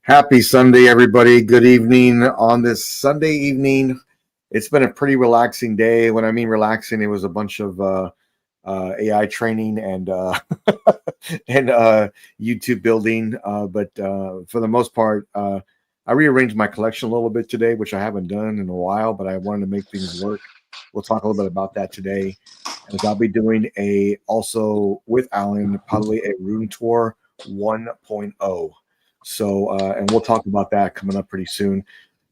Happy Sunday, everybody. Good evening on this Sunday evening. It's been a pretty relaxing day. When I mean relaxing, it was a bunch of AI training and and YouTube building. But for the most part, I rearranged my collection a little bit today, which I haven't done in a while, but I wanted to make things work. We'll talk a little bit about that today. As I'll be doing also with Alan, probably a room tour 1.0. So, and we'll talk about that coming up pretty soon.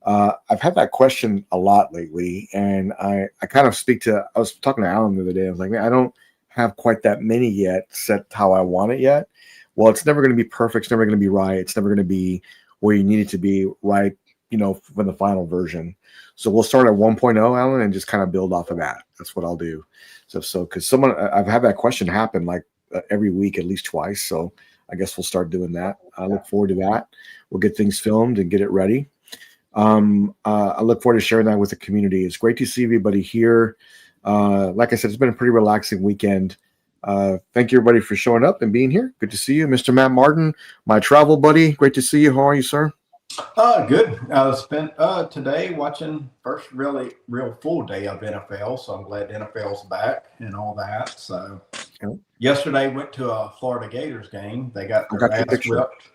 I've had that question a lot lately, and I kind of I was talking to Alan the other day. I was like, man, I don't have quite that many yet set how I want it yet. Well, it's never going to be perfect. It's never going to be right. It's never going to be where you need it to be right, for the final version. So we'll start at 1.0, Alan, and just kind of build off of that. That's what I'll do. So because I've had that question happen like every week, at least twice. So I guess we'll start doing that. I look forward to that. We'll get things filmed and get it ready. I look forward to sharing that with the community. It's great to see everybody here. Like I said, it's been a pretty relaxing weekend. Thank you, everybody, for showing up and being here. Good to see you. Mr. Matt Martin, my travel buddy. Great to see you. How are you, sir? Good. I spent today watching first real full day of NFL, so I'm glad NFL's back and all that. So yesterday went to a Florida Gators game. They got their ass whipped.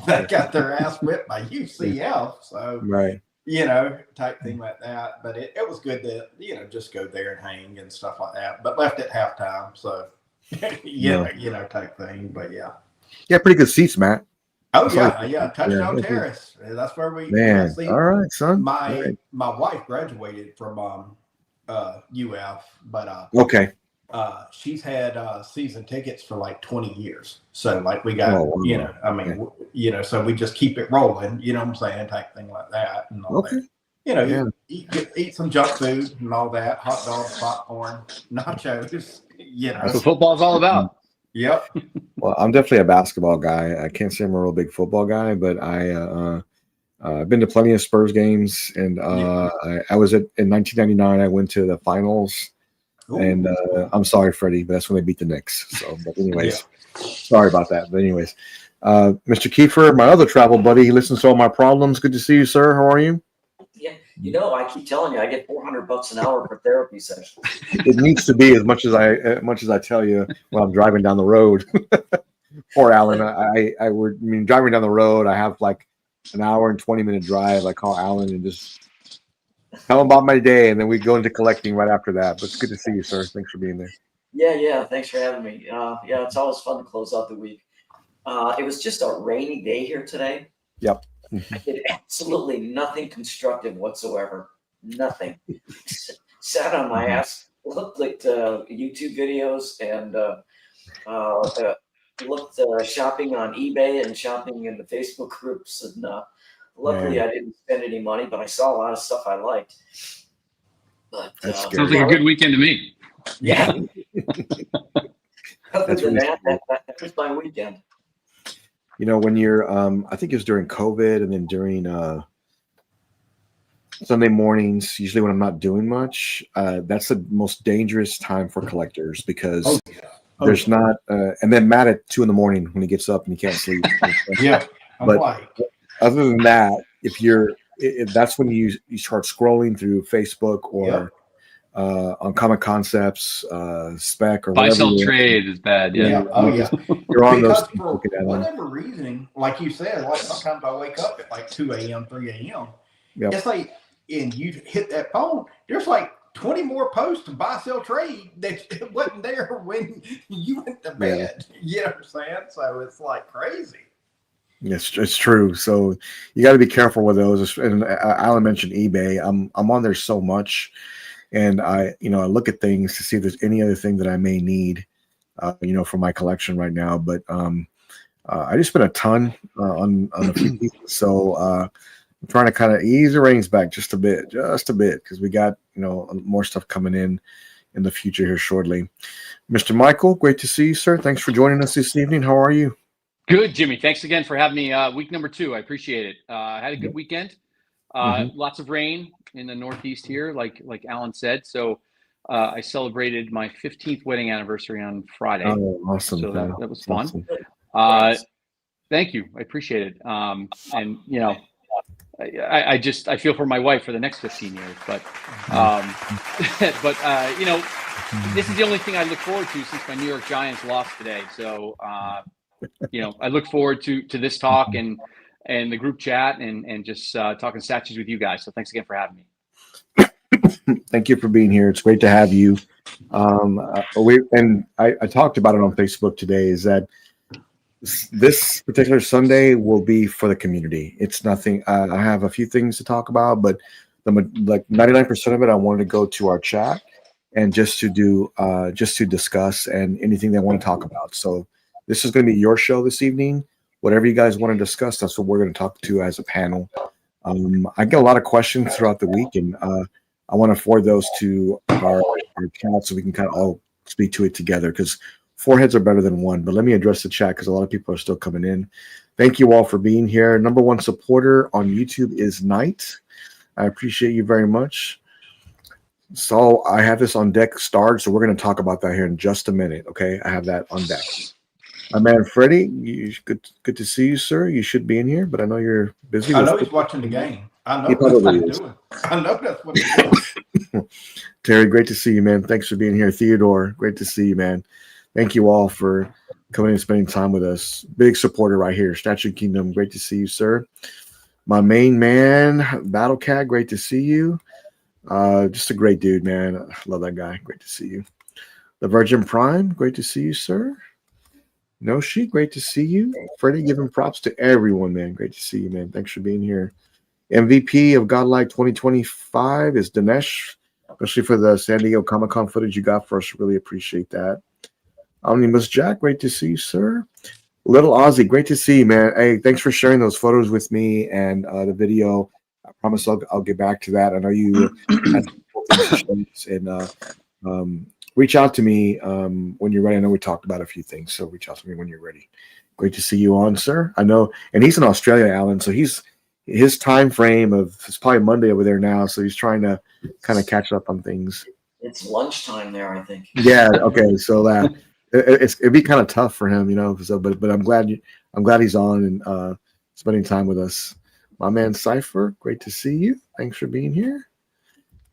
They got their ass whipped by UCF. So right. Type thing like that. But it was good to just go there and hang and stuff like that. But left at halftime, so type thing. But yeah, pretty good seats, Matt. Oh yeah, Touchdown Terrace. That's where we. Man, all right, son. My wife graduated from UF, but okay. She's had season tickets for like 20 years. So like we got, so we just keep it rolling. You know what I'm saying? Type thing like that and all that. You eat some junk food and all that. Hot dogs, popcorn, nachos. That's what football's all about. Yep. Well, I'm definitely a basketball guy. I can't say I'm a real big football guy, but I've been to plenty of Spurs games, and I was in 1999. I went to the finals, and I'm sorry, Freddie, but that's when they beat the Knicks. So, but anyways, sorry about that. But anyways, Mr. Kiefer, my other travel buddy, he listens to all my problems. Good to see you, sir. How are you? Yeah, I keep telling you, I get $400 an hour for therapy sessions. It needs to be as much as I tell you when I'm driving down the road. Poor Alan. Driving down the road, I have like an hour and 20-minute drive. I call Alan and just tell him about my day, and then we go into collecting right after that. But it's good to see you, sir. Thanks for being there. Yeah. Thanks for having me. It's always fun to close out the week. It was just a rainy day here today. Yep. I did absolutely nothing constructive whatsoever. Nothing. Sat on my ass, looked at YouTube videos, and looked shopping on eBay and shopping in the Facebook groups. And luckily, I didn't spend any money, but I saw a lot of stuff I liked. But sounds like a good weekend to me. Yeah. Other than that was my weekend. When you're, I think it was during COVID and then during Sunday mornings, usually when I'm not doing much, that's the most dangerous time for collectors because there's not, and then Matt at 2 a.m. when he gets up and he can't sleep. But other than that, if that's when you start scrolling through Facebook or on Common Concepts, Spec or buy whatever. Sell Trade is bad. Yeah. You're on because those for whatever reason, like you said, like sometimes I wake up at like 2 a.m., 3 a.m. Yep. It's like, and you hit that phone, there's like 20 more posts to buy, sell, trade that wasn't there when you went to bed. You know what I'm saying? So it's like crazy. Yes, it's true. So you got to be careful with those. And Alan mentioned eBay. I'm on there so much. And I look at things to see if there's any other thing that I may need, for my collection right now. But I just spent a ton on a few pieces. So I'm trying to kind of ease the reins back just a bit, because we got, more stuff coming in the future here shortly. Mr. Michael, great to see you, sir. Thanks for joining us this evening. How are you? Good, Jimmy. Thanks again for having me. Week number 2. I appreciate it. I had a good weekend. Lots of rain in the Northeast here, like Alan said. So I celebrated my 15th wedding anniversary on Friday. Oh, awesome. So that was fun. Awesome. Thank you. I appreciate it. And you know, I feel for my wife for the next 15 years, but you know, this is the only thing I look forward to since my New York Giants lost today. So you know, I look forward to this talk and the group chat and just talking statues with you guys. So thanks again for having me. Thank you for being here. It's great to have you. I talked about it on Facebook today, is that this particular Sunday will be for the community. It's nothing. I have a few things to talk about, but like 99% of it, I wanted to go to our chat and just to discuss and anything they want to talk about. So this is going to be your show this evening. Whatever you guys want to discuss, that's what we're going to talk to as a panel. I get a lot of questions throughout the week, and I want to forward those to our chat so we can kind of all speak to it together, because 4 heads are better than one. But let me address the chat because a lot of people are still coming in. Thank you all for being here. Number 1 supporter on YouTube is Knight. I appreciate you very much. So I have this on deck starred, so we're going to talk about that here in just a minute. Okay, I have that on deck. My man Freddie, good to see you, sir. You should be in here, but I know you're busy. I know he's watching the game. I know that's what he's doing. I know that's what he's doing. Terry, great to see you, man. Thanks for being here. Theodore, great to see you, man. Thank you all for coming and spending time with us. Big supporter right here. Statue Kingdom, great to see you, sir. My main man, Battle Cat, great to see you. Just a great dude, man. I love that guy. Great to see you. The Virgin Prime, great to see you, sir. Noshi, great to see you. Freddie, giving props to everyone, man. Great to see you, man. Thanks for being here. MVP of Godlike 2025 is Dinesh, especially for the San Diego Comic-Con footage you got for us. Really appreciate that. Omnibus Jack, great to see you, sir. Little Ozzy, great to see you, man. Hey, thanks for sharing those photos with me and the video. I promise I'll get back to that. I know you had things to share, and reach out to me when you're ready. I know we talked about a few things, so reach out to me when you're ready. Great to see you on, sir. I know, and he's in Australia, Alan, so his time frame it's probably Monday over there now, so he's trying to kind of catch up on things. It's lunchtime there, I think. Yeah. Okay. So it'd be kind of tough for him, you know. So, but I'm glad he's on and spending time with us. My man Cypher, great to see you. Thanks for being here.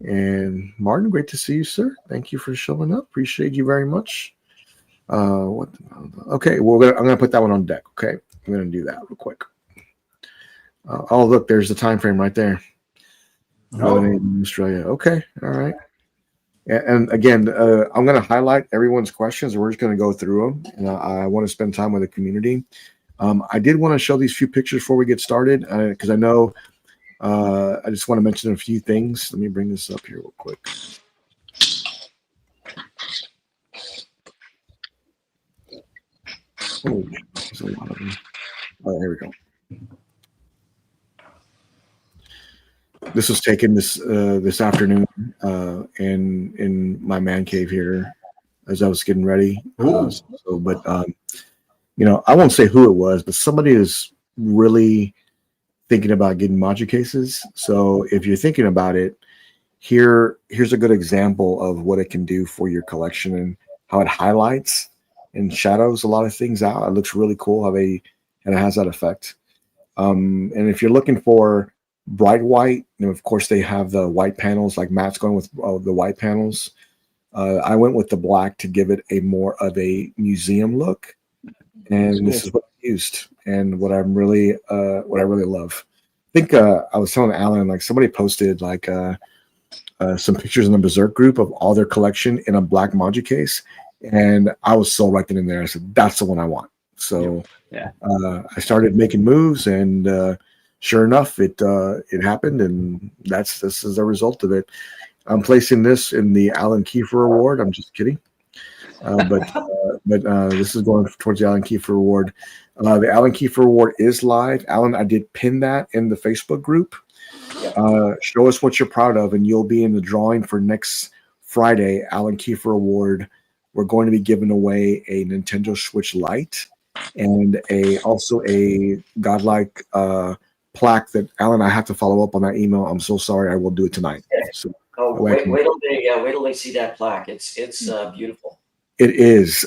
And Martin, great to see you, sir. Thank you for showing up. Appreciate you very much. Okay, well, I'm gonna put that one on deck. Okay, I'm gonna do that real quick. Oh, look, there's the time frame right there. In Australia. Okay, all right. And again, I'm gonna highlight everyone's questions. We're just gonna go through them, and I want to spend time with the community. I did want to show these few pictures before we get started because I know. I just want to mention a few things. Let me bring this up here real quick. Oh, there's a lot of them. Oh, here we go. This was taken this afternoon in my man cave here as I was getting ready. But you know, I won't say who it was, but somebody is really thinking about getting module cases. So if you're thinking about it, here's a good example of what it can do for your collection and how it highlights and shadows a lot of things out. It looks really cool and it has that effect. And if you're looking for bright white, and of course they have the white panels, like Matt's going with the white panels. I went with the black to give it a more of a museum look. And this is what I used, and what I really love. I think I was telling Alan, like somebody posted like some pictures in the Berserk group of all their collection in a black module case, and I was so right then and there. I said, "That's the one I want." So I started making moves, and sure enough, it happened, and this is the result of it. I'm placing this in the Alan Kiefer Award. I'm just kidding. But this is going towards the Alan Kiefer Award. The Alan Kiefer Award is live. Alan, I did pin that in the Facebook group. Show us what you're proud of, and you'll be in the drawing for next Friday, Alan Kiefer Award. We're going to be giving away a Nintendo Switch Lite and also a Godlike plaque that, Alan, I have to follow up on that email. I'm so sorry. I will do it tonight. So, wait till they see that plaque. It's beautiful. It is.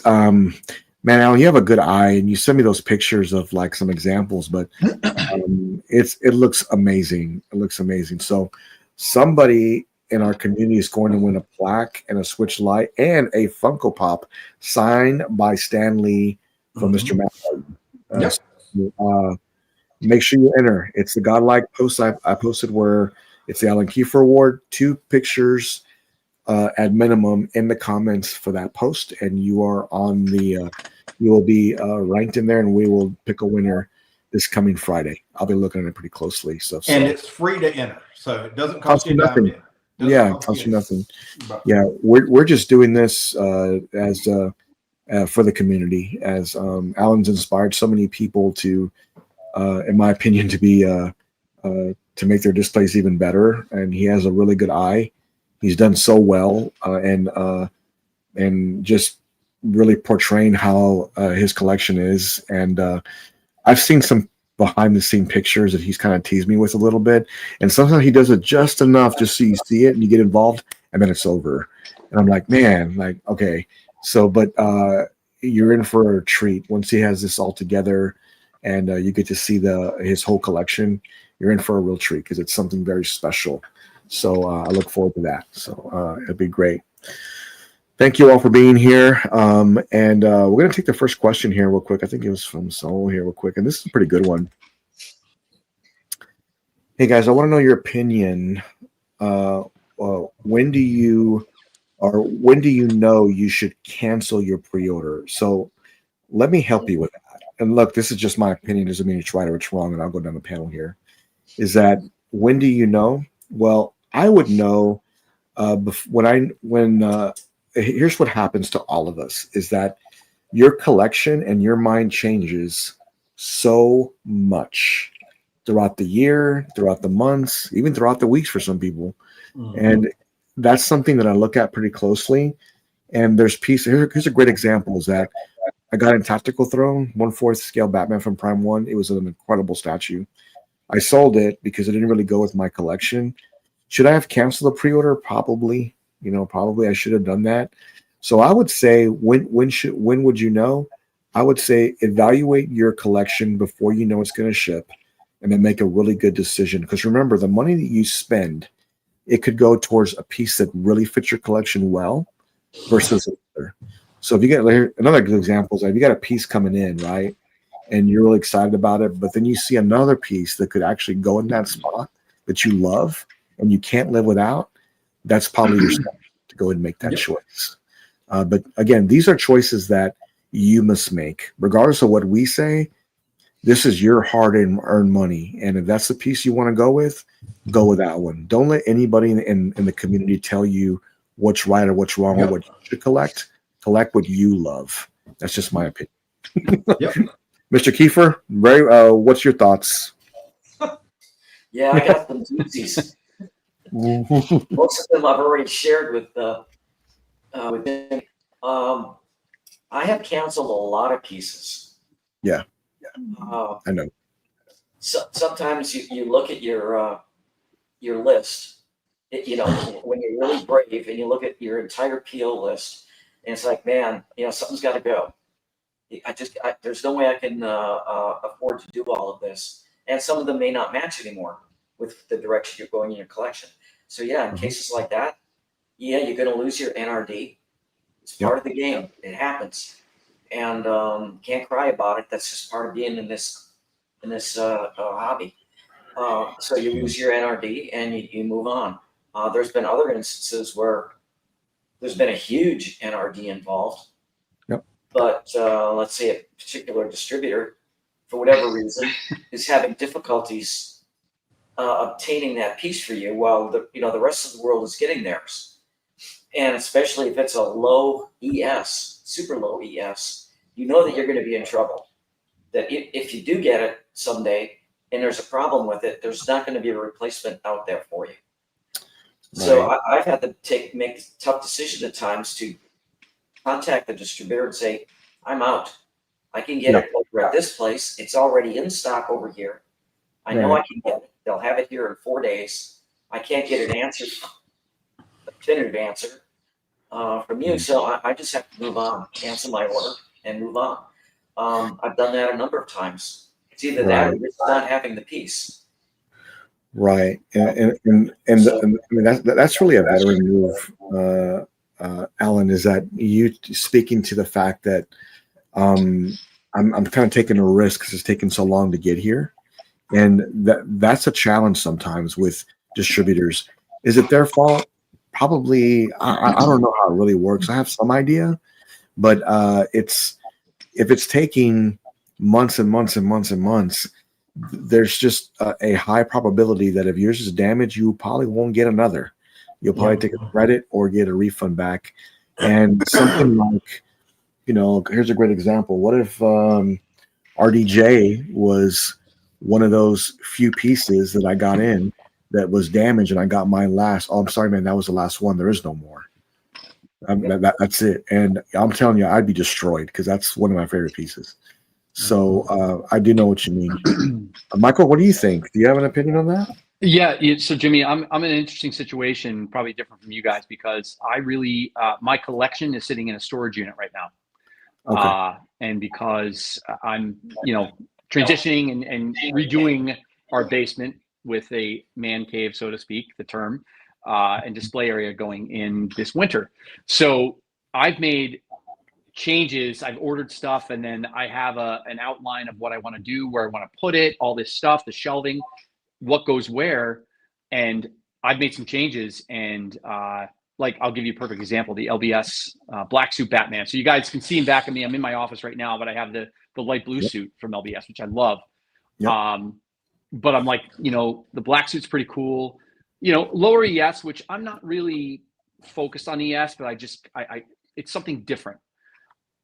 man, Alan, you have a good eye, and you send me those pictures of like some examples, but it looks amazing. It looks amazing. So somebody in our community is going to win a plaque and a Switch Lite and a Funko Pop signed by Stan Lee from Mr. Matt. Yep. Make sure you enter. It's the Godlike post I posted where it's the Alan Kiefer Award. 2 pictures at minimum in the comments for that post, and you are on the you will be ranked in there, and we will pick a winner this coming Friday. I'll be looking at it pretty closely. And it's free to enter, so it doesn't cost you nothing. Yeah, it costs you nothing. Yeah, we're just doing this as for the community, as Alan's inspired so many people to, in my opinion, to be to make their displays even better, and he has a really good eye. He's done so well, and just really portraying how his collection is. And I've seen some behind the scene pictures that he's kind of teased me with a little bit, and sometimes he does it just enough just so you see it and you get involved, and then it's over. And I'm like, man, like, okay. So, but you're in for a treat once he has this all together, and you get to see his whole collection. You're in for a real treat because it's something very special. So I look forward to that. So it'll be great. Thank you all for being here. And we're going to take the first question here real quick. I think it was from Saul here real quick. And this is a pretty good one. Hey, guys, I want to know your opinion. When do you know you should cancel your pre-order? So let me help you with that. And look, this is just my opinion. Doesn't mean it's right or it's wrong. And I'll go down the panel here. Is that when do you know? Well, I would know here's what happens to all of us is that your collection and your mind changes so much throughout the year, throughout the months, even throughout the weeks for some people. And that's something that I look at pretty closely. And there's here's a great example is that I got in Tactical Throne, 1/4 scale Batman from Prime 1. It was an incredible statue. I sold it because it didn't really go with my collection. Should I have canceled the pre-order? Probably. Probably I should have done that. So I would say when would you know? I would say evaluate your collection before you know it's going to ship, and then make a really good decision. Because remember, the money that you spend, it could go towards a piece that really fits your collection well versus another. So if you get another good example is if you got a piece coming in, right, and you're really excited about it, but then you see another piece that could actually go in that spot that you love and you can't live without, that's probably your step to go and make that choice. But again, these are choices that you must make. Regardless of what we say, this is your hard-earned money. And if that's the piece you want to go with that one. Don't let anybody in the community tell you what's right or what's wrong or what you should collect. Collect what you love. That's just my opinion. Mr. Kiefer, what's your thoughts? Yeah, I got some doozies. Most of them I've already shared with him. I have canceled a lot of pieces. Yeah. I know. So sometimes you look at your list, when you're really brave and you look at your entire PO list, and it's like, man, something's got to go. There's no way I can afford to do all of this, and some of them may not match anymore with the direction you're going in your collection. So in cases like that, you're going to lose your NRD. It's part of the game. It happens, and can't cry about it. That's just part of being in this hobby. So you lose your NRD and you move on. There's been other instances where there's been a huge NRD involved. But let's say a particular distributor, for whatever reason, is having difficulties obtaining that piece for you, while the rest of the world is getting theirs. And especially if it's a low ES, super low ES, you know that you're going to be in trouble. That if you do get it someday and there's a problem with it, there's not going to be a replacement out there for you. Right. So I've had to make a tough decision at times to contact the distributor and say, I'm out. I can get it over at this place. It's already in stock over here. I know I can get it. They'll have it here in 4 days. I can't get an answer, a definitive answer from you. So I just have to move on, cancel my order, and move on. I've done that a number of times. It's either that or just not having the peace. Right. And I mean, that's really a veteran move, Alan, is that you speaking to the fact that I'm kind of taking a risk because it's taken so long to get here. And that's a challenge sometimes with distributors. Is it their fault? Probably. I don't know how it really works. I have some idea, but if it's taking months and months and months and months, there's just a high probability that if yours is damaged, you probably won't get another. You'll probably take a credit or get a refund back. And something like, here's a great example. What if RDJ was one of those few pieces that I got in that was damaged and I got mine last? Oh, I'm sorry, man. That was the last one. There is no more. That's it. And I'm telling you, I'd be destroyed because that's one of my favorite pieces. So I do know what you mean. Michael, what do you think? Do you have an opinion on that? Yeah. So Jimmy, I'm in an interesting situation, probably different from you guys, because I really, my collection is sitting in a storage unit right now. Okay. And because I'm, transitioning and redoing our basement with a man cave, so to speak, the term, and display area going in this winter. So I've made changes. I've ordered stuff, and then I have an outline of what I want to do, where I want to put it, all this stuff, the shelving, what goes where. And I've made some changes, and I'll give you a perfect example, the LBS black suit Batman. So you guys can see him back of me. I'm in my office right now, but I have the light blue suit from LBS, which I love. Yep. But I'm like, the black suit's pretty cool. Lower ES, which I'm not really focused on ES, but I it's something different.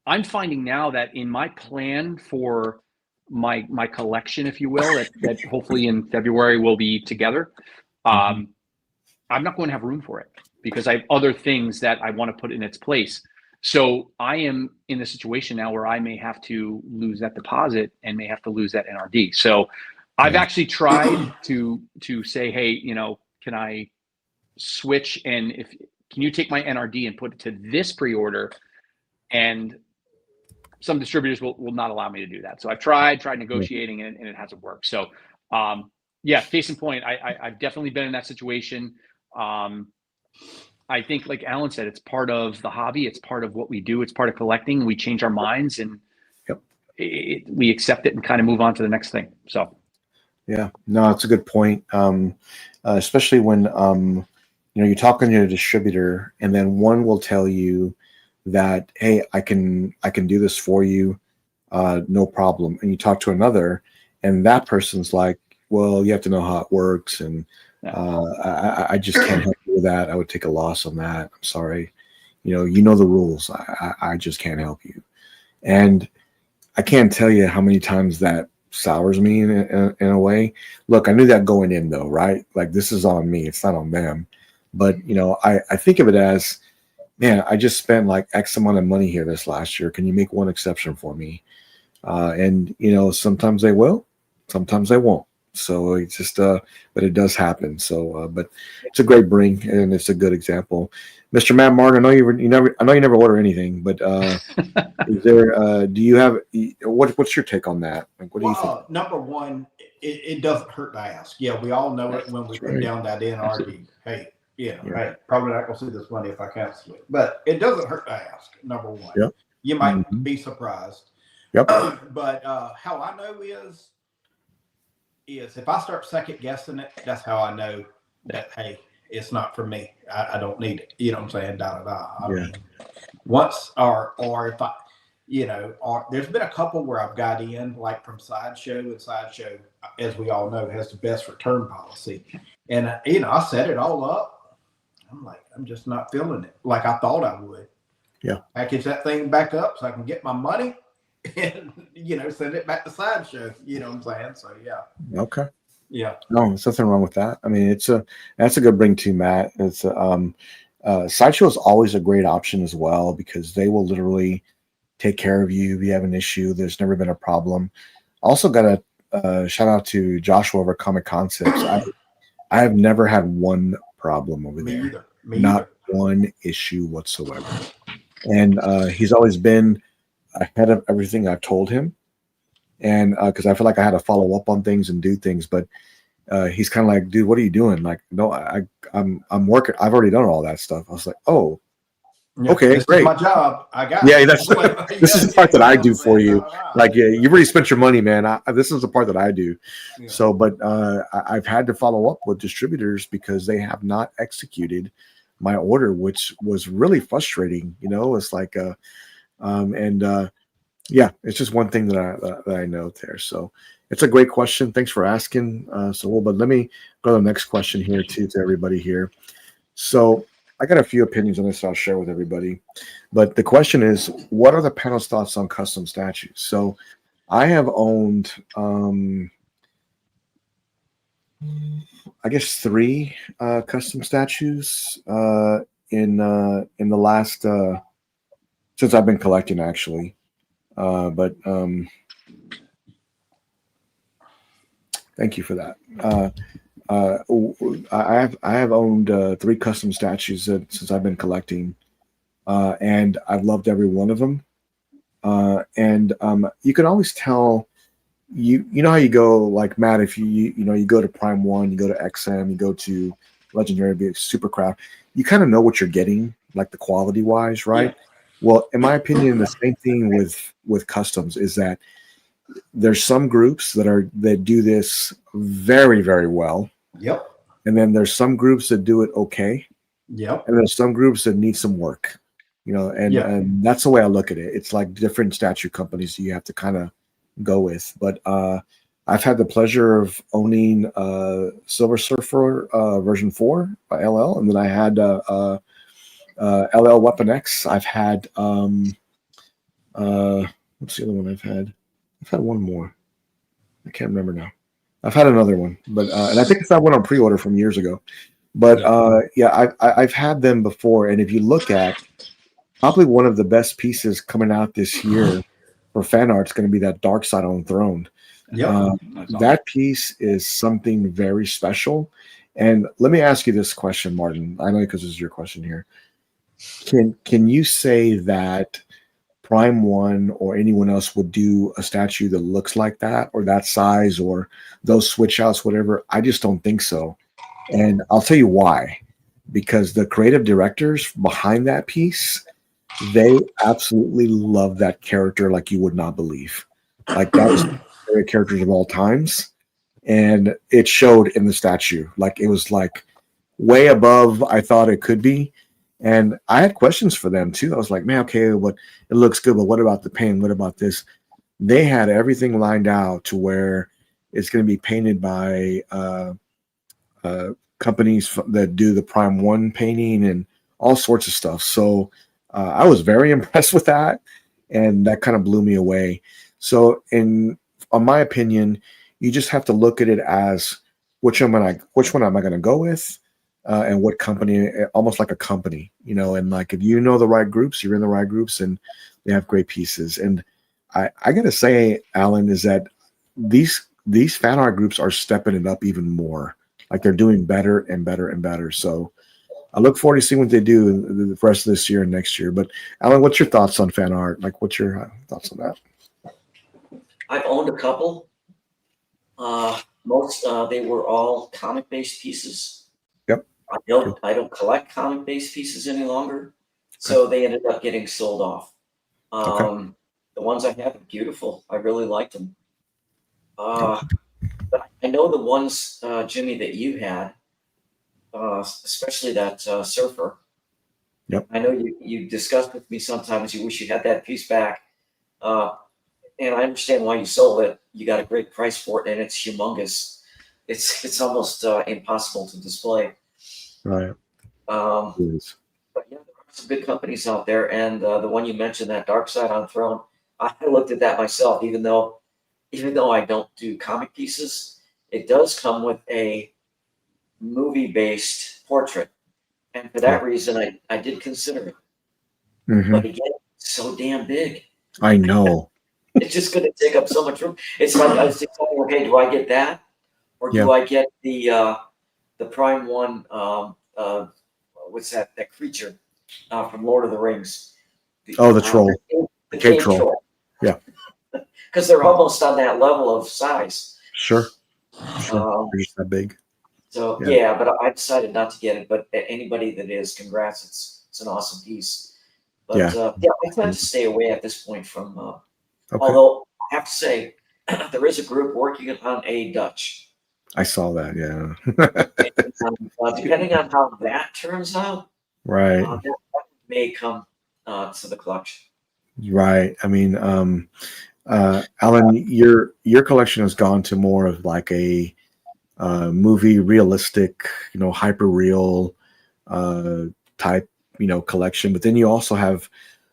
I'm finding now that in my plan for my collection, if you will, that hopefully in February we'll be together, I'm not going to have room for it because I have other things that I want to put in its place. So I am in the situation now where I may have to lose that deposit and may have to lose that NRD. So I've actually tried to say, hey, can I switch, and can you take my NRD and put it to this pre-order? And some distributors will not allow me to do that. So I've tried negotiating and it hasn't worked. So case in point, I've definitely been in that situation. I think, like Alan said, it's part of the hobby. It's part of what we do. It's part of collecting. We change our minds and we accept it and kind of move on to the next thing. So. Yeah, no, it's a good point. Especially when, you're talking to a distributor and then one will tell you that, hey, I can do this for you. No problem. And you talk to another and that person's like, well, you have to know how it works. And I just can't help you with that. I would take a loss on that. I'm sorry. The rules. I just can't help you. And I can't tell you how many times that sours me in a way. Look, I knew that going in though, right? Like, this is on me. It's not on them. But, I think of it as, man, I just spent like X amount of money here this last year. Can you make one exception for me? And, sometimes they will, sometimes they won't. So it's just, but it does happen. So, but it's a great bring and it's a good example. Mr. Matt Martin, I know you never order anything, but is there, do you have, what's your take on that? Like, what do you think? Number one, it doesn't hurt to ask. Yeah, we all know it when we put down that NRD. Hey, hey, probably not going to see this money if I cancel it. But it doesn't hurt to ask, number one. Yep. You might be surprised. Yep. But how I know is if I start second guessing it, that's how I know that, hey, it's not for me. I don't need it. You know what I'm saying? I mean, once or if I, there's been a couple where I've got in, like from Sideshow, and Sideshow, as we all know, has the best return policy. And, I set it all up. I'm like, I'm just not feeling it like I thought I would. Yeah. Package that thing back up so I can get my money and, send it back to Sideshow. You know what I'm saying? So, yeah. Okay. Yeah. No, there's nothing wrong with that. I mean, that's a good bring too, Matt. It's Sideshow is always a great option as well because they will literally take care of you if you have an issue. There's never been a problem. Also got a shout out to Joshua over Comic Concepts. I have never had one problem over there. Me Not either. One issue whatsoever. And he's always been ahead of everything I've told him, and because I feel like I had to follow up on things and do things, but he's kind of like, dude, what are you doing? Like, no, I'm working. I've already done all that stuff. I was like, oh, Yeah, okay, this great. is my job. I got Yeah, it. that's You this gotta is the part get that it, I you know do what I'm for saying? you. No, no. Like, yeah, you've already spent your money, man. This is the part that I do. Yeah. So, but I've had to follow up with distributors because they have not executed my order, which was really frustrating. You know, it's like, yeah, it's just one thing that I know there. So it's a great question. Thanks for asking. But let me go to the next question here too, to everybody here. So I got a few opinions on this I'll share with everybody. But the question is, what are the panel's thoughts on custom statues? So I have owned, I guess, 3 custom statues in the last since I've been collecting, actually. But thank you for that. I have owned 3 custom statues since I've been collecting, and I've loved every one of them. And you can always tell. You know how you go, like, Matt, if you know you go to Prime One, you go to XM, you go to Legendary, be Supercraft, you kind of know what you're getting, like the quality wise, right? Yeah. Well, in my opinion, the same thing with customs is that there's some groups that do this very, very well. Yep. And then there's some groups that do it okay. Yep. And there's some groups that need some work, you know, and that's the way I look at it. It's like different statue companies you have to kind of go with. But I've had the pleasure of owning Silver Surfer version 4 by LL, and then I had LL Weapon X. I've had what's the other one I've had? I've had one more. I can't remember now. I've had another one, but and I think it's that one on pre-order from years ago. But yeah, I've had them before, and if you look at probably one of the best pieces coming out this year for fan art is going to be that Dark Side on Throne. Yep. That piece is something very special. And let me ask you this question, Martin. I know because this is your question here. Can you say that Prime One or anyone else would do a statue that looks like that or that size or those switch outs, whatever? I just don't think so. And I'll tell you why. Because the creative directors behind that piece, they absolutely love that character like you would not believe. Like, that was one of my favorite characters of all times. And it showed in the statue. Like, it was like way above I thought it could be. And I had questions for them too. I was like, man, okay, but it looks good, but what about the paint? What about this? They had everything lined out to where it's going to be painted by companies that do the Prime One painting and all sorts of stuff. So I was very impressed with that, and that kind of blew me away. So, on my opinion, you just have to look at it as which one am I going to go with, and what company, almost like a company, you know. And like, if you know the right groups, you're in the right groups, and they have great pieces. And I got to say, Alan, is that these fan art groups are stepping it up even more. Like, they're doing better and better and better. So I look forward to seeing what they do the rest of this year and next year. But Alan, what's your thoughts on fan art? Like, what's your thoughts on that? I've owned a couple. Most they were all comic-based pieces. Yep. I don't collect comic-based pieces any longer, so they ended up getting sold off. Okay. The ones I have are beautiful. I really liked them. But I know the ones, Jimmy, that you had, especially that surfer. Yep. I know you discussed with me sometimes you wish you had that piece back. And I understand why you sold it. You got a great price for it, and it's humongous. It's almost impossible to display. Right. But yeah, there are some good companies out there, and the one you mentioned, that Dark Side on Throne, I looked at that myself. Even though I don't do comic pieces, it does come with a movie-based portrait, and for that reason, I did consider it. Mm-hmm. But again, it's so damn big. I know. It's just going to take up so much room. It's like I was thinking, okay, do I get that, or do I get the Prime One? What's that creature from Lord of the Rings? The troll. The cave troll. Yeah. Because they're almost on that level of size. Sure. They're just that big. So yeah, but I decided not to get it. But anybody that is, congrats! It's an awesome piece. But yeah, I tend to stay away at this point from. Although I have to say, there is a group working on a Dutch. I saw that. Yeah. And, depending on how that turns out, Right. that may come to the collection. Right. I mean, Alan, your collection has gone to more of like a movie realistic, hyper real type, collection. But then you also have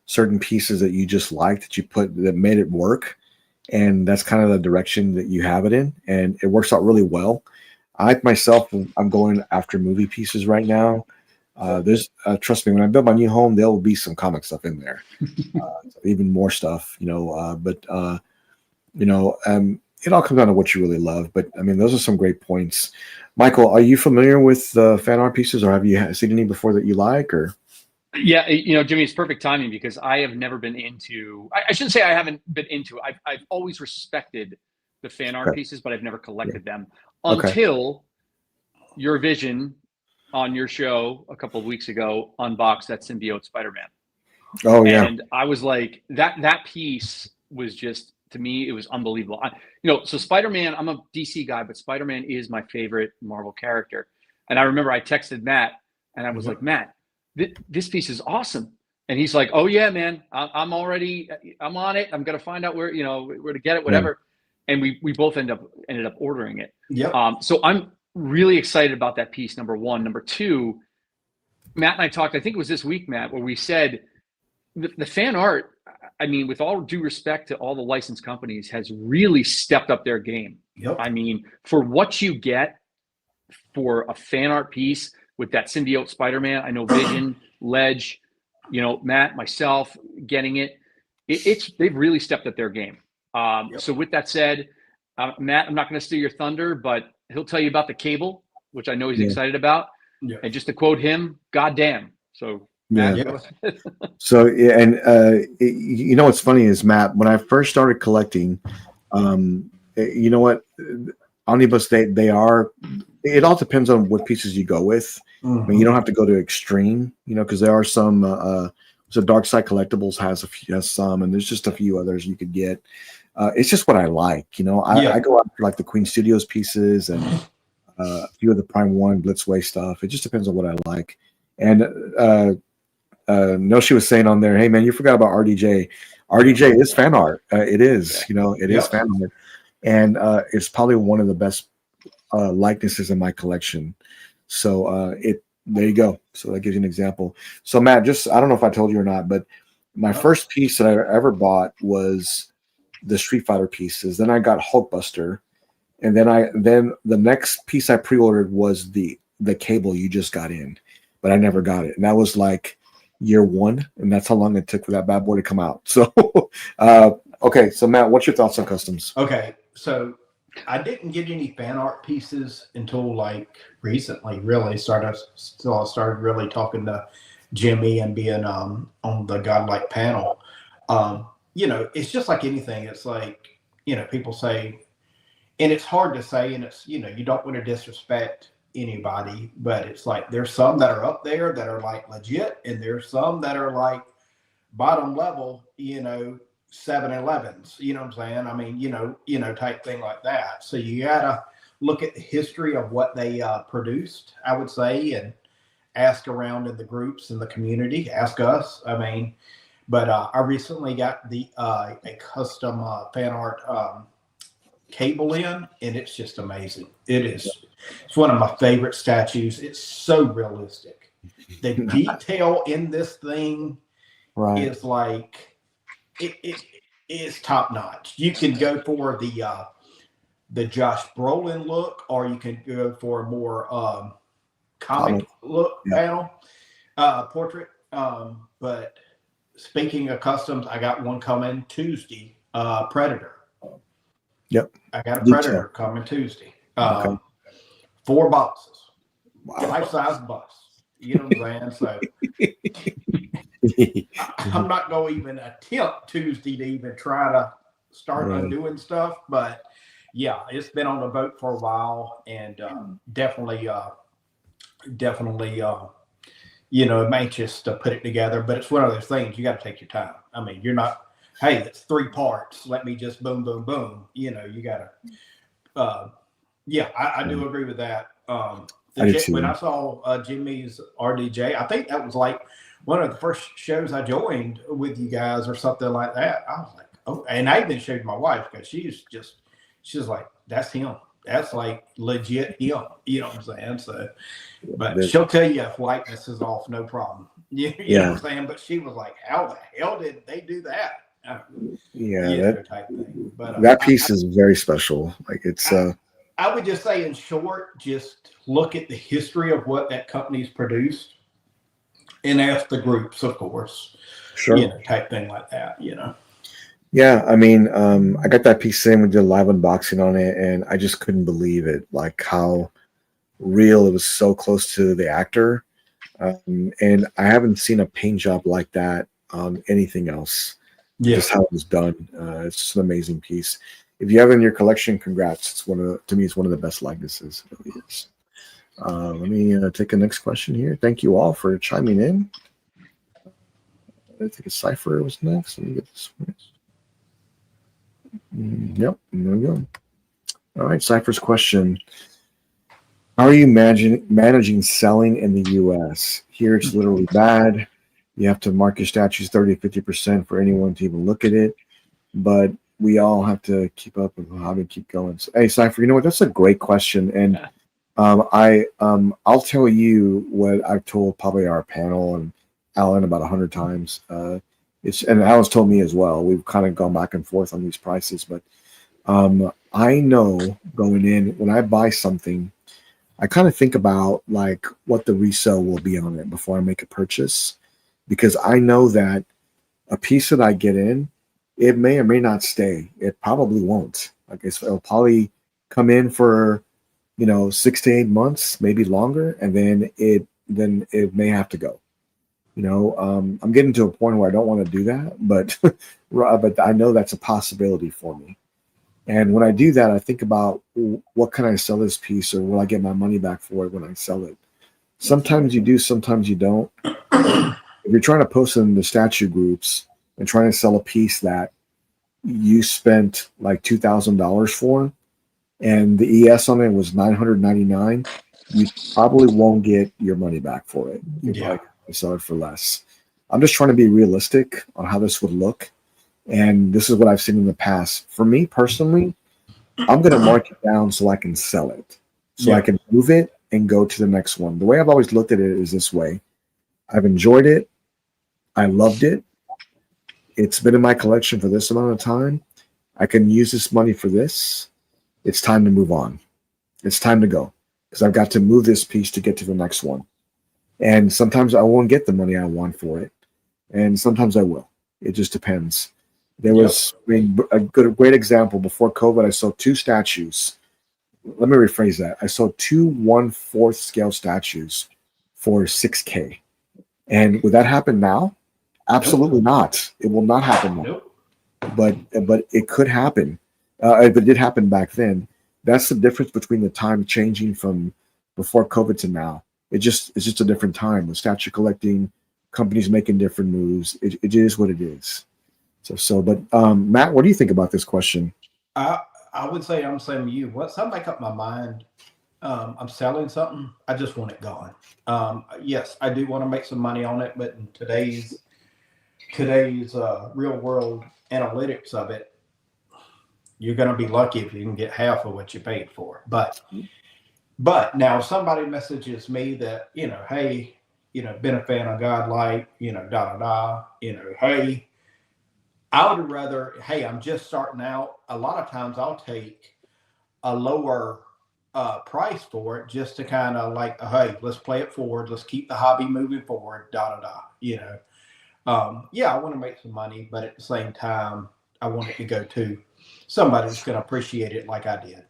certain pieces that you just like that you put that made it work, and that's kind of the direction that you have it in, and it works out really well. I myself, I'm going after movie pieces right now. There's trust me, when I build my new home, there will be some comic stuff in there, even more stuff, it all comes down to what you really love. But I mean, those are some great points. Michael, are you familiar with fan art pieces, or have you seen any before that you like? Or yeah, Jimmy, it's perfect timing because I have never been into. I shouldn't say I haven't been into. I've always respected the fan art pieces, but I've never collected them until your vision on your show a couple of weeks ago unboxed that symbiote Spider-Man. Oh yeah. And I was like, that piece was just, to me, it was unbelievable. So Spider-Man, I'm a DC guy, but Spider-Man is my favorite Marvel character. And I remember I texted Matt and I was like, Matt, this piece is awesome. And he's like, oh yeah, man, I'm on it. I'm going to find out where to get it, whatever. Yeah. And we both ended up ordering it. Yeah. So I'm really excited about that piece. Number one. Number two, Matt and I talked, I think it was this week, Matt, where we said the fan art, I mean, with all due respect to all the licensed companies, has really stepped up their game. Yep. I mean, for what you get for a fan art piece with that symbiote Spider-Man, I know Vision, Ledge, Matt, myself getting they've really stepped up their game. So with that said, Matt, I'm not going to steal your thunder, but he'll tell you about the Cable, which I know he's excited about. Yeah. And just to quote him, goddamn. So Matt, So yeah, and what's funny is, Matt, when I first started collecting, you know what, omnibus, they are. It all depends on what pieces you go with. Mm-hmm. I mean, you don't have to go to extreme, because there are some. So Dark Side Collectibles has some, and there's just a few others you could get. It's just what I like, I go out for like the Queen Studios pieces and a few of the Prime One Blitzway stuff. It just depends on what I like. And no, she was saying on there, hey man, you forgot about RDJ. RDJ is fan art. It is, it is fan art, and it's probably one of the best likenesses in my collection. So there you go. So that gives you an example. So Matt, I don't know if I told you or not, but my first piece that I ever bought was the Street Fighter pieces. Then I got Hulkbuster, and then the next piece I pre-ordered was the Cable you just got in, but I never got it, and that was like year one, and that's how long it took for that bad boy to come out. So okay, so Matt, what's your thoughts on customs? Okay, so I didn't get any fan art pieces until like recently, really. I started really talking to Jimmy and being on the Godlike panel. It's just like anything. It's like, people say, and it's hard to say, and it's, you don't want to disrespect anybody, but it's like there's some that are up there that are like legit, and there's some that are like bottom level, 7-Elevens, you know what I'm saying? I mean, type thing like that. So you gotta look at the history of what they produced, I would say, and ask around in the groups in the community, ask us. I mean, but I recently got a custom fan art Cable in, and it's just amazing. It's one of my favorite statues. It's so realistic. The detail in this thing is like it is top notch. You can go for the Josh Brolin look, or you can go for a more comic look panel portrait. But speaking of customs, I got one coming Tuesday. Predator. Yep. I got a Predator coming Tuesday. 4 boxes. Wow. Life-size box. You know what I'm saying? So I'm not going to even attempt Tuesday to even try to start undoing stuff. But yeah, it's been on the boat for a while, and definitely, I'm anxious to put it together. But it's one of those things you got to take your time. I mean, you're not, hey, it's 3 parts. Let me just boom, boom, boom. You got to. I do agree with that. When I saw Jimmy's RDJ, I think that was like one of the first shows I joined with you guys or something like that. I was like, oh, and I even showed my wife because she's like, that's him. That's like legit him. You know what I'm saying? So, but she'll tell you if likeness is off, no problem. You know what I'm saying? But she was like, how the hell did they do that? Type thing. But that piece is very special. Like it's. I would just say, in short, just look at the history of what that company's produced, and ask the groups, of course, type thing like that. Yeah, I mean, I got that piece in. We did a live unboxing on it, and I just couldn't believe it, like how real it was, so close to the actor. And I haven't seen a paint job like that on anything else. Just how it was done. It's just an amazing piece. If you have it in your collection, congrats. It's to me, it's one of the best likenesses. It really is. Let me take the next question here. Thank you all for chiming in. I think a Cypher was next. Let me get this one. Yep, there we go. All right, Cypher's question. How are you managing selling in the U.S.? Here it's literally bad. You have to mark your statues 30 to 50% for anyone to even look at it. But we all have to keep up with how to keep going. So, hey, Cypher, you know what? That's a great question. And I'll tell you what I've told probably our panel and Alan about 100 times. And Alan's told me as well. We've kind of gone back and forth on these prices, but I know going in, when I buy something, I kind of think about like what the resale will be on it before I make a purchase, because I know that a piece that I get in, it may or may not stay. It probably won't. Like it'll probably come in for 6 to 8 months, maybe longer, and then it may have to go. I'm getting to a point where I don't want to do that, but I know that's a possibility for me. And when I do that, I think about what can I sell this piece, or will I get my money back for it when I sell it? Sometimes you do, sometimes you don't. If you're trying to post in the statue groups and trying to sell a piece that you spent like $2,000 for, and the ES on it was $999, you probably won't get your money back for it. You'd probably sell it for less. I'm just trying to be realistic on how this would look, and this is what I've seen in the past. For me personally, I'm going to mark it down so I can sell it, so I can move it and go to the next one. The way I've always looked at it is this way. I've enjoyed it. I loved it. It's been in my collection for this amount of time. I can use this money for this. It's time to move on. It's time to go, because I've got to move this piece to get to the next one. And sometimes I won't get the money I want for it, and sometimes I will. It just depends. There was a great example. Before COVID, I sold 2 statues. Let me rephrase that. I sold 2 1/4 scale statues for $6K. And would that happen now? Absolutely not. It will not happen now. But it could happen. If it did happen back then, that's the difference between the time changing from before COVID to now. It's just a different time. The statue collecting companies making different moves. It is what it is. But Matt, what do you think about this question? I would say I'm the same as you. Once I make up my mind, I'm selling something, I just want it gone. Yes, I do want to make some money on it, but in today's real world analytics of it, you're going to be lucky if you can get half of what you paid for. But now if somebody messages me that, hey, been a fan of Godlike, hey, I would rather, hey, I'm just starting out. A lot of times I'll take a lower price for it just to kind of like, hey, let's play it forward. Let's keep the hobby moving forward, I want to make some money, but at the same time, I want it to go to somebody that's going to appreciate it like I did,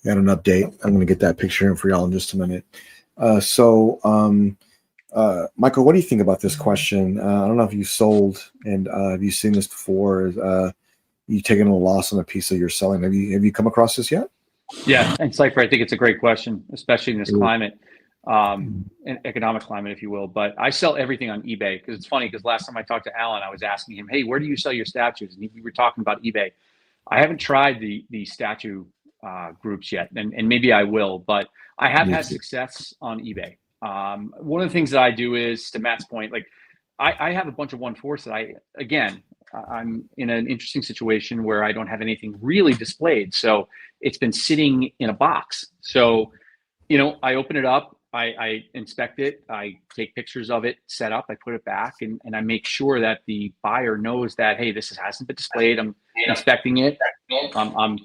Got an update. I'm going to get that picture in for y'all in just a minute. Michael, what do you think about this question? I don't know if you sold and have you seen this before? You taking a loss on a piece that you're selling? Have you come across this yet? Yeah, and Cypher, I think it's a great question, especially in this climate, an economic climate, if you will. But I sell everything on eBay because it's funny. Because last time I talked to Alan, I was asking him, "Hey, where do you sell your statues?" And we were talking about eBay. I haven't tried the statue groups yet, and maybe I will. But I have had success on eBay. One of the things that I do is, to Matt's point, like I have a bunch of 1/4s that I'm in an interesting situation where I don't have anything really displayed. So it's been sitting in a box. So, I open it up, I inspect it, I take pictures of it, set up, I put it back, and I make sure that the buyer knows that, hey, this hasn't been displayed. I'm inspecting it. I'm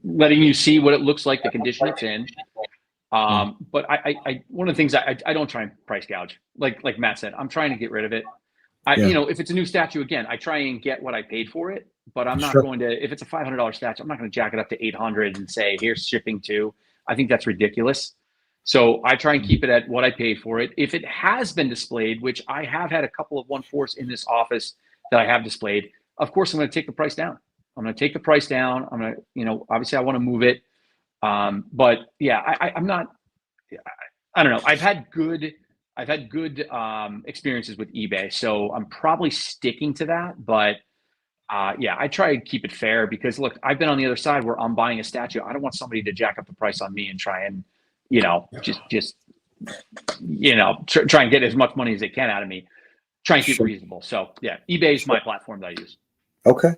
letting you see what it looks like, the condition it's in. But I one of the things I don't try and price gouge. Like Matt said, I'm trying to get rid of it. If it's a new statue, again, I try and get what I paid for it, but I'm not going to, if it's a $500 statue, I'm not going to jack it up to 800 and say, here's shipping too. I think that's ridiculous. So I try and keep it at what I paid for it. If it has been displayed, which I have had a couple of 1/4s in this office that I have displayed, of course, I'm going to take the price down. I'm going to take the price down. I'm going to, obviously I want to move it. But yeah, I'm not, I don't know. I've had good experiences with eBay, so I'm probably sticking to that. But I try to keep it fair because look, I've been on the other side where I'm buying a statue. I don't want somebody to jack up the price on me and try and, try and get as much money as they can out of me. Try and keep it reasonable. So yeah, eBay is my platform that I use. Okay.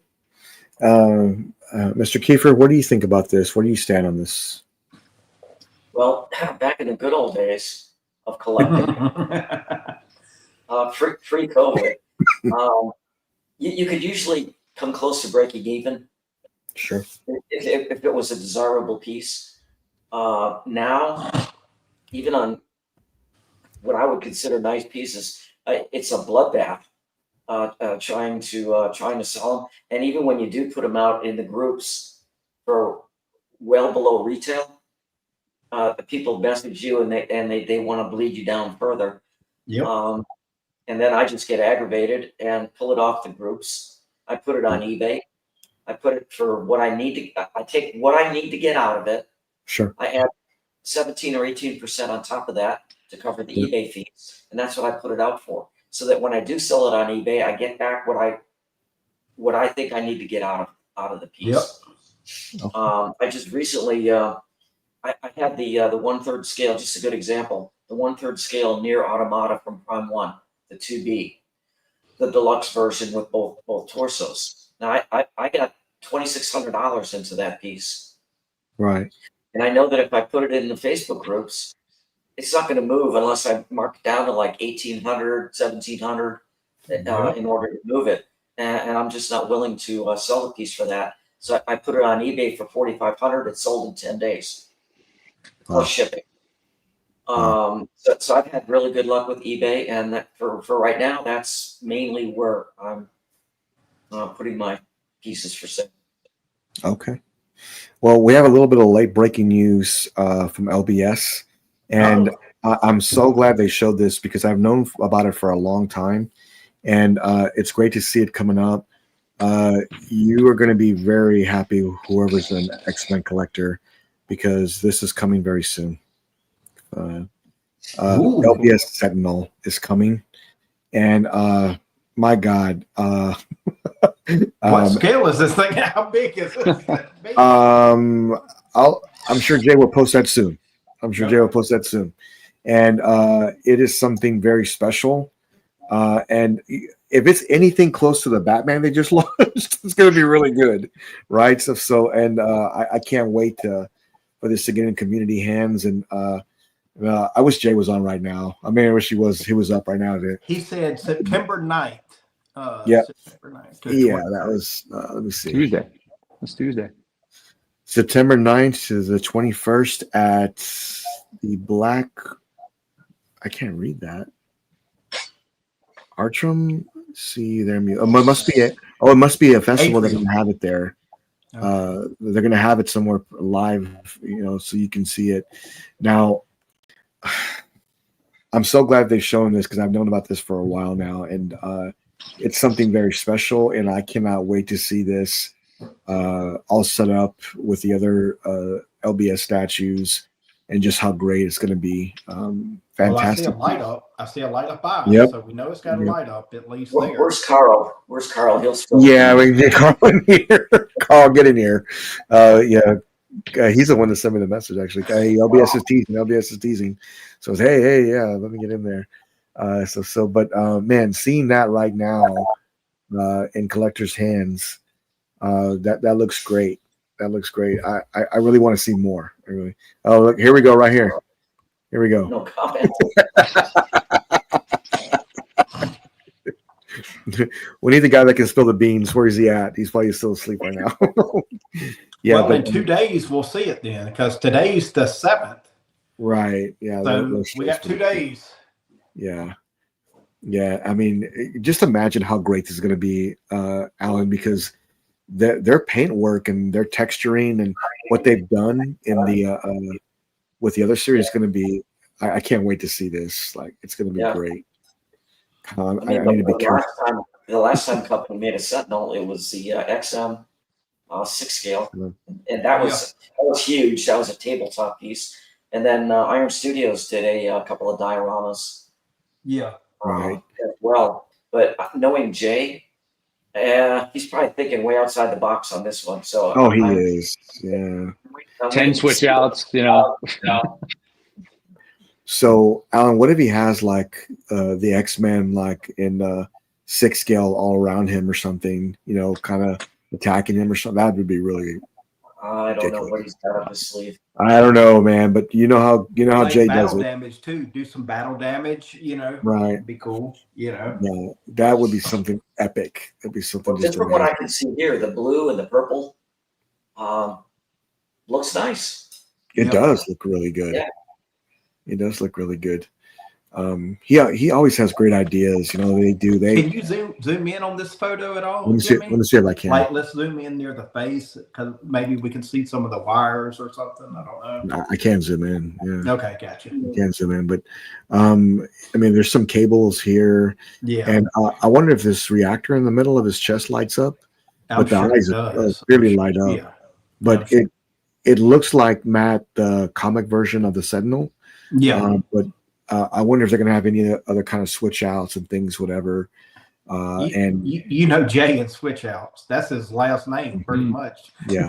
Mr. Kiefer, what do you think about this? Where do you stand on this? Well, back in the good old days of collecting, pre-COVID, you could usually come close to breaking even. Sure. If it was a desirable piece. Now, even on what I would consider nice pieces, it's a bloodbath. Trying to sell them, and even when you do put them out in the groups for well below retail, people message you and they want to bleed you down further. Yep. And then I just get aggravated and pull it off the groups. I put it on eBay. I put it for what I need to. I take what I need to get out of it. Sure. I add 17 or 18% on top of that to cover the eBay fees, and that's what I put it out for. So that when I do sell it on eBay, I get back what I think I need to get out of the piece. Yep. I just recently I had the 1/3 scale, just a good example. The 1/3 scale near Automata from Prime 1, the 2B, the deluxe version with both torsos. Now I got $2,600 into that piece. Right. And I know that if I put it in the Facebook groups, it's not going to move unless I mark it down to like 1,800, 1,700 in order to move it. And I'm just not willing to sell the piece for that. So I put it on eBay for 4,500. It sold in 10 days plus shipping. So I've had really good luck with eBay, and that for right now, that's mainly where I'm putting my pieces for sale. Okay. Well, we have a little bit of late breaking news from LBS. And I'm so glad they showed this because I've known about it for a long time, and it's great to see it coming up. You are going to be very happy, whoever's an X-Men collector, because this is coming very soon. LBS Sentinel is coming, and my God. What scale is this thing? How big is it? I'm sure Jay will post that soon. Jay will post that soon. And it is something very special. And if it's anything close to the Batman they just launched, it's going to be really good. Right. I can't wait for this to get in community hands. And I wish Jay was on right now. I mean, I wish he was up right now. He said September 9th. Yeah. September 9th. Yeah, that was, let me see. Tuesday. It's Tuesday. September 9th to the 21st at the Black. I can't read that. Artrum. See there. It must be a festival that can have it there. They're going to have it somewhere live, so you can see it. Now, I'm so glad they've shown this because I've known about this for a while now, and it's something very special, and I cannot wait to see this all set up with the other LBS statues and just how great it's going to be. Fantastic. Well, I see a light up eye. Yep. So we know it's got a light up at least Well, there. where's Carl? Where's Carl? He'll still. Yeah, we can get Carl in here. Carl, get in here. He's the one that sent me the message, actually. Hey, LBS is teasing. LBS is teasing. So it's, hey, yeah, let me get in there. But man, seeing that right now in collectors' hands, that looks great. That looks great. I really want to see more. Oh, look, here we go, right here. Here we go. No comment. We need the guy that can spill the beans. Where is he at? He's probably still asleep right now. Yeah, well, in 2 days we'll see it then, because today's the 7th. Right. Yeah. So we got 2 days. Yeah. Yeah. I mean, just imagine how great this is going to be, Alan, because their paint work and their texturing and what they've done in the with the other series is going to be. I can't wait to see this. Like, it's going to be great. I need to be careful. The last time Company made a Sentinel, it was the XM 6 scale, and that was huge. That was a tabletop piece. And then Iron Studios did a couple of dioramas. Yeah, right. As well, but knowing Jay, he's probably thinking way outside the box on this one. So he is. Yeah. 10 switch outs. So, Alan, what if he has like the X-Men like in 6 scale all around him or something? Kind of attacking him or something. That would be really. I don't know what he's got up his sleeve. I don't know, man. But you know how Jay does it. Battle damage too. Do some battle damage. Right. It'd be cool. Yeah, that would be something epic. That'd be something. Well, just from what I can see here, the blue and the purple looks nice. It does look really good. Yeah. It does look really good. He always has great ideas. They do. Can you zoom in on this photo at all? Let me see if I can. Like, let's zoom in near the face, because maybe we can see some of the wires or something. I don't know. I can't zoom in. Yeah. Okay, gotcha. I can't zoom in, but there's some cables here. Yeah. And I wonder if this reactor in the middle of his chest lights up. But the eyes really light up. Yeah. But it looks like, Matt, the comic version of the Sentinel. Yeah. But I wonder if they're going to have any other kind of switch outs and things, whatever. Jay and switch outs. That's his last name, pretty much. Yeah.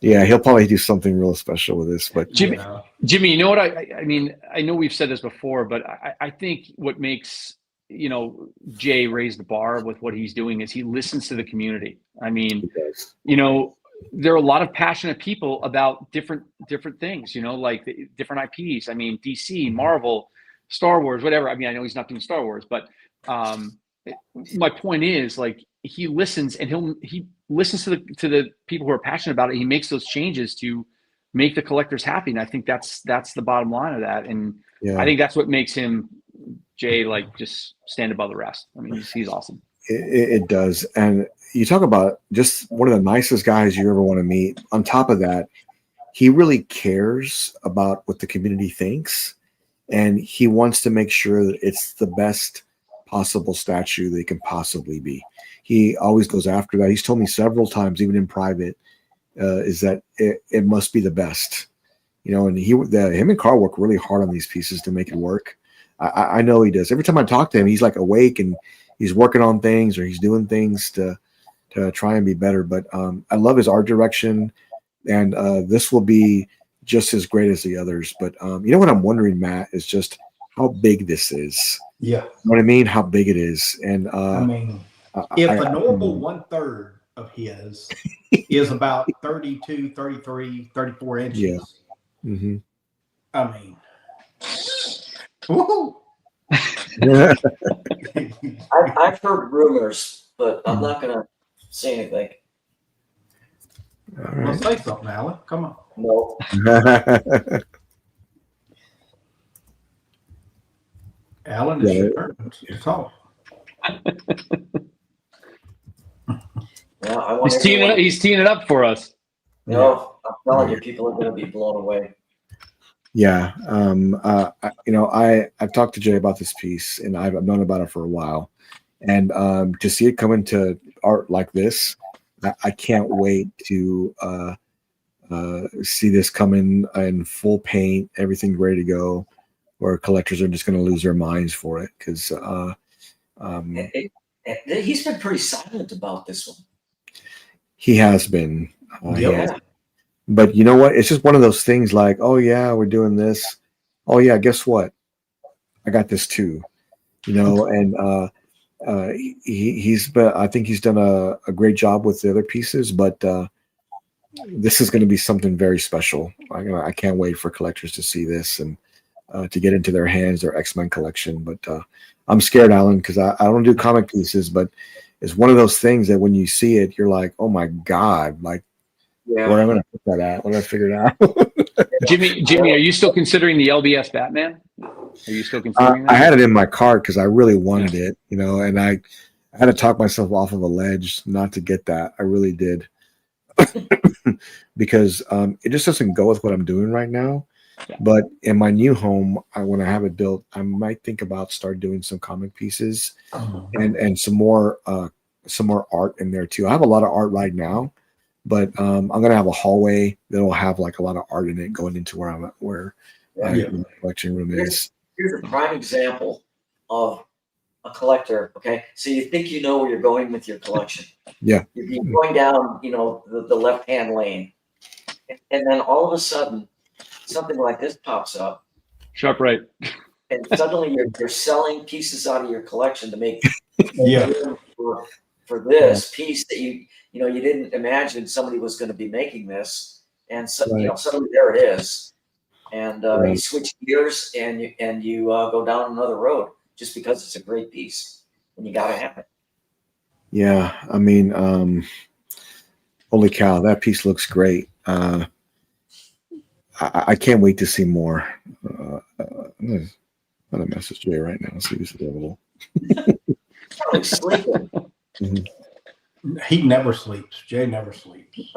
Yeah, he'll probably do something real special with this. But Jimmy, you know what I mean? I know we've said this before, but I think what makes Jay raise the bar with what he's doing is he listens to the community. I mean, there are a lot of passionate people about different things, like different IPs. I mean, DC, Marvel, Star Wars, whatever. I mean, I know he's not doing Star Wars, but my point is, like, he listens, and he listens to the people who are passionate about it. He makes those changes to make the collectors happy, and I think that's the bottom line of that. And I think that's what makes him, Jay, like, just stand above the rest. I mean, he's awesome. It does. And you talk about just one of the nicest guys you ever want to meet. On top of that, he really cares about what the community thinks, and he wants to make sure that it's the best possible statue they can possibly be. He always goes after that. He's told me several times, even in private, is that it must be the best. And him and Carl work really hard on these pieces to make it work. I know he does. Every time I talk to him, he's like awake and he's working on things, or he's doing things to try and be better. But I love his art direction, and this will be just as great as the others. But what I'm wondering, Matt, is just how big this is. Yeah. You know what I mean? How big it is. And if a normal 1/3 of his is about 32, 33, 34 inches. Yeah. Mm-hmm. I mean, woo-hoo. I've heard rumors, but I'm not going to say anything. All right. Well, say something, Alan. Come on. No. Alan, it's your turn to talk. Yeah, I want He's teeing it up for us. No, I'm telling you, people are going to be blown away. Yeah. I've talked to Jay about this piece, and I've known about it for a while. And to see it come into art like this, I can't wait to see this come in full paint, everything ready to go, where collectors are just going to lose their minds for it. Because he's been pretty silent about this one. he has been. Yeah. But you know what? It's just one of those things like, oh, yeah, we're doing this. Oh, yeah, guess what? I got this too. And he's been, I think he's done a great job with the other pieces, but this is going to be something very special. I can't wait for collectors to see this and to get into their hands, their X-Men collection. But I'm scared, Alan, because I don't do comic pieces, but it's one of those things that when you see it, you're like, oh my God, like, where am I going to put that at? When I figure it out. Jimmy, are you still considering the LBS Batman? Are you still considering that? I had it in my cart because I really wanted it, and I had to talk myself off of a ledge not to get that. I really did. Because it just doesn't go with what I'm doing right now. Yeah. But in my new home, when I have it built, I might think about start doing some comic pieces and some more art in there too. I have a lot of art right now, but I'm gonna have a hallway that'll have like a lot of art in it going into where I'm at, where my collection room is. Here's a prime example of a collector. Okay, so you think you know where you're going with your collection. Yeah, you're going down, the left-hand lane, and then all of a sudden, something like this pops up. Sharp right. And suddenly you're selling pieces out of your collection to make for this piece that you didn't imagine somebody was going to be making this, and so suddenly there it is, and you switch gears and you go down another road just because it's a great piece and you got to have it. Yeah, I mean, holy cow, that piece looks great. I can't wait to see more. I'm gonna message Jay right now. See if he's available. He never sleeps. Jay never sleeps.